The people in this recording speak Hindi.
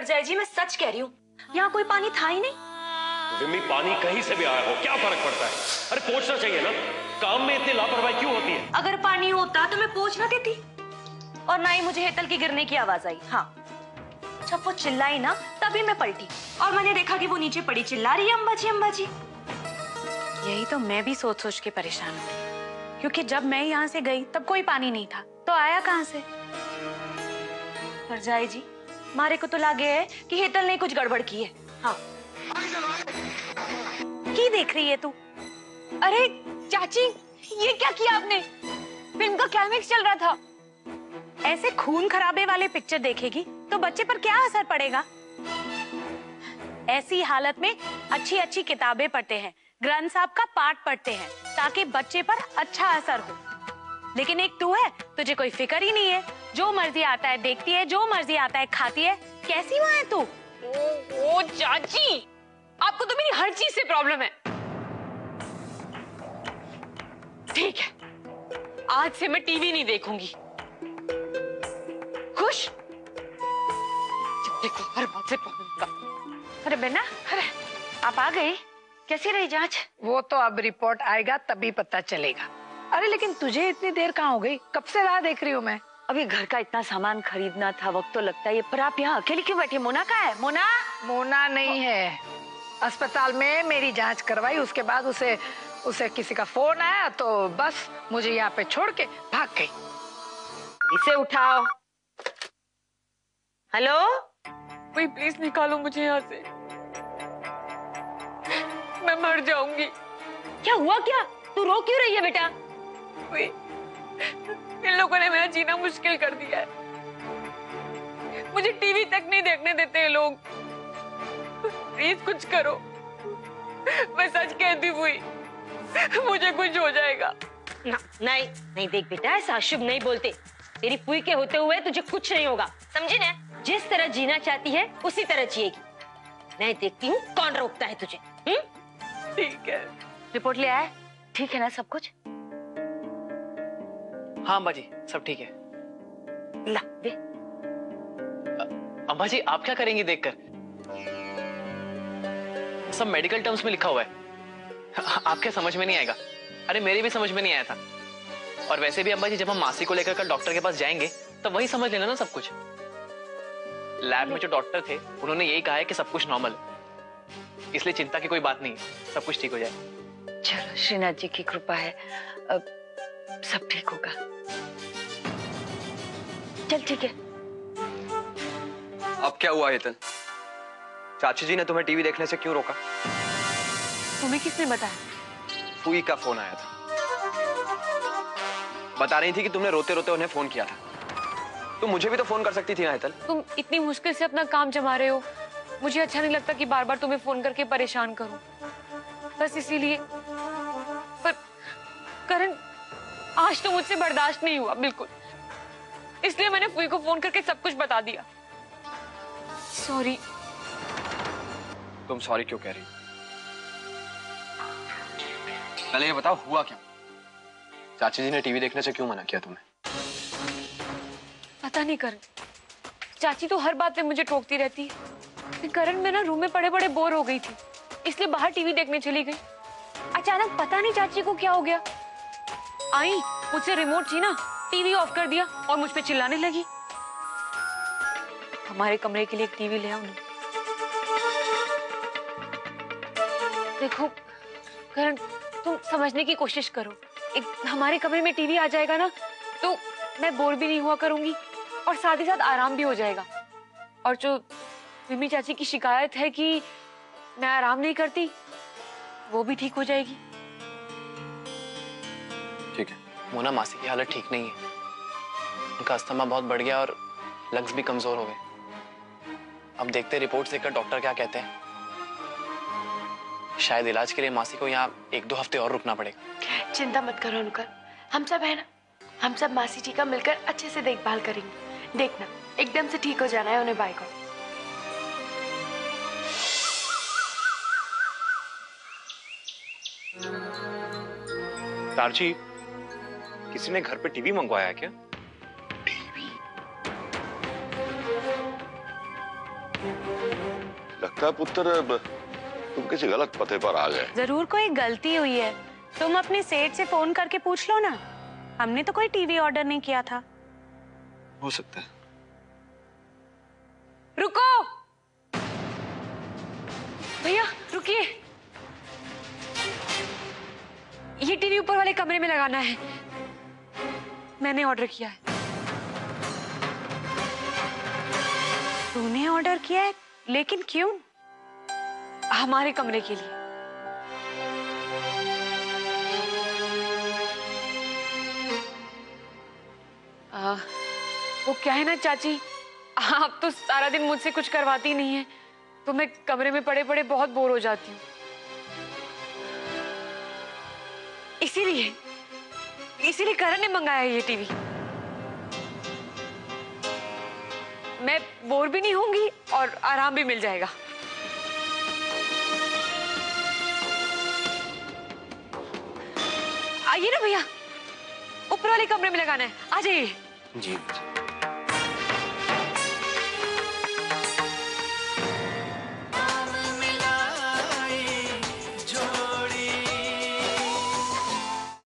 परजाई जी मैं सच कह रही हूँ, यहाँ कोई पानी था ही नहीं। विमी, पानी कहीं से भी आया हो क्या फर्क पड़ता है? अरे पूछना चाहिए ना, काम में इतनी लापरवाही क्यों होती है? अगर पानी होता तो मैं पूछ ना देती, और ना ही मुझे हेतल की गिरने की आवाज आई। हाँ, जब वो चिल्लाई ना तभी मैं पलटी और मैंने देखा कि वो नीचे पड़ी चिल्ला रही है अंबाजी अंबाजी। यही तो मैं भी सोच सोच के परेशान हूँ, क्योंकि जब मैं यहाँ से गई तब कोई पानी नहीं था, तो आया कहाँ से? परजाई जी, मारे को तो लागे है कि हेतल ने कुछ गड़बड़ की है। हाँ। की देख रही है तू? अरे चाची, ये क्या किया आपने? फिल्म का क्लाइमेक्स चल रहा था। ऐसे खून खराबे वाले पिक्चर देखेगी तो बच्चे पर क्या असर पड़ेगा? ऐसी हालत में अच्छी अच्छी किताबें पढ़ते हैं, ग्रंथ साहब का पाठ पढ़ते हैं, ताकि बच्चे पर अच्छा असर हो। लेकिन एक तू है, तुझे कोई फिक्र ही नहीं है, जो मर्जी आता है देखती है, जो मर्जी आता है खाती है। कैसी वहाँ है तू? ओ चाची, आपको तो मेरी हर चीज से प्रॉब्लम है। ठीक है, आज से मैं टीवी नहीं देखूंगी। खुश? देखो हर बात से प्रॉब्लम का। अरे बेना, अरे आप आ गई, कैसी रही जांच? वो तो अब रिपोर्ट आएगा तभी पता चलेगा। अरे लेकिन तुझे इतनी देर कहाँ हो गई? कब से राह देख रही हूँ मैं। अभी घर का इतना सामान खरीदना था, वक्त तो लगता है। पर आप यहाँ अकेली क्यों बैठी? मोना कहाँ है? मोना? मोना नहीं है, अस्पताल में मेरी जांच करवाई, उसके बाद उसे किसी का फोन आया तो बस मुझे यहाँ पे छोड़ के भाग गई। इसे उठाओ। हेलो, कोई प्लीज निकालो मुझे यहाँ से, मैं मर जाऊंगी। क्या हुआ? क्या तू रो क्यों रही है बेटा? इन लोगों ने मेरा जीना मुश्किल कर दिया है, मुझे टीवी तक नहीं देखने देते हैं लोग। प्लीज कुछ करो, मैं सच कहती हुई मुझे कुछ हो जाएगा। ना, नहीं नहीं, देख बेटा, ऐसा अशुभ नहीं बोलते। तेरी फुई के होते हुए तुझे कुछ नहीं होगा, समझी ना? जिस तरह जीना चाहती है उसी तरह जिएगी। मैं देखती हूँ कौन रोकता है तुझे। ठीक है। रिपोर्ट ले आया? ठीक है ना सब कुछ? हाँ अम्मा जी, सब ठीक है। ला दे। अम्मा जी, आप क्या करेंगी देखकर? सब मेडिकल टर्म्स में लिखा हुआ है, आपके समझ में नहीं आएगा। अरे मेरे भी समझ में नहीं आया था। और वैसे भी अम्मा जी, जब हम मासी को लेकर कल डॉक्टर के पास जाएंगे तो वही समझ लेना ना सब कुछ। लैब में जो डॉक्टर थे उन्होंने यही कहा है कि सब कुछ नॉर्मल है, इसलिए चिंता की कोई बात नहीं है, सब कुछ ठीक हो जाए। चलो, श्रीनाथ जी की कृपा है, अब सब ठीक होगा। चल ठीक है। अब क्या हुआ हेतल? चाची जी ने तुम्हें टीवी देखने से क्यों रोका? तुम्हें किसने बताया? फूई का फोन आया था, बता रही थी कि तुमने रोते रोते उन्हें फोन किया था। तुम मुझे भी तो फोन कर सकती थी ना हेतल। तुम इतनी मुश्किल से अपना काम जमा रहे हो, मुझे अच्छा नहीं लगता कि बार बार तुम्हें फोन करके परेशान करूं, बस इसीलिए। पर करण, आज तो मुझसे बर्दाश्त नहीं हुआ बिल्कुल, इसलिए मैंने फूई को फोन करके सब कुछ बता दिया। सॉरी। तुम सॉरी क्यों कह रही? पहले ये बताओ हुआ क्या? चाची जी ने टीवी देखने से क्यों मना किया तुम्हें? पता नहीं करण, चाची तो हर बात पे मुझे टोकती रहती है। करण, मैं ना रूम में पड़े पड़े बोर हो गई थी, इसलिए बाहर टीवी देखने चली गई। अचानक पता नहीं चाची को क्या हो गया, आई मुझसे रिमोट छीना, टीवी ऑफ कर दिया और मुझ पे चिल्लाने लगी। हमारे कमरे के लिए एक टीवी ले आओ ना। देखो करण, तुम समझने की कोशिश करो, एक हमारे कमरे में टीवी आ जाएगा ना तो मैं बोर भी नहीं हुआ करूंगी और साथ ही साथ आराम भी हो जाएगा। और जो मिमी चाची की शिकायत है कि मैं आराम नहीं करती, वो भी ठीक हो जाएगी। ठीक है। मोना, मासी की हालत ठीक नहीं है, उनका अस्थमा बहुत बढ़ गया और लंग्स भी कमजोर हो गए। अब देखते रिपोर्ट देखकर डॉक्टर क्या कहते हैं। शायद इलाज के लिए मासी को यहाँ 1-2 हफ्ते और रुकना पड़ेगा। चिंता मत करो अनुकर, हम सब है ना, हम सब मासी जी का मिलकर अच्छे से देखभाल करेंगे। देखना एकदम से ठीक हो जाना है उन्हें। बाय को तारजी, किसी ने घर पे टीवी मंगवाया है क्या? लगता है पुत्र तुम किसी गलत पते पर आ गए। जरूर कोई गलती हुई है। तुम अपने सेठ से फोन करके पूछ लो ना। हमने तो कोई टीवी ऑर्डर नहीं किया था। हो सकता है। रुको भैया, रुकिए। ये टीवी ऊपर वाले कमरे में लगाना है। मैंने ऑर्डर किया है। तूने ऑर्डर किया है, लेकिन क्यों? हमारे कमरे के लिए। वो क्या है ना चाची, आप तो सारा दिन मुझसे कुछ करवाती नहीं है, तो मैं कमरे में पड़े पड़े बहुत बोर हो जाती हूँ। इसीलिए करण ने मंगाया है ये टीवी। मैं बोर भी नहीं होंगी और आराम भी मिल जाएगा। आइए ना भैया, ऊपर वाले कमरे में लगाना है, आ जाइए। जी।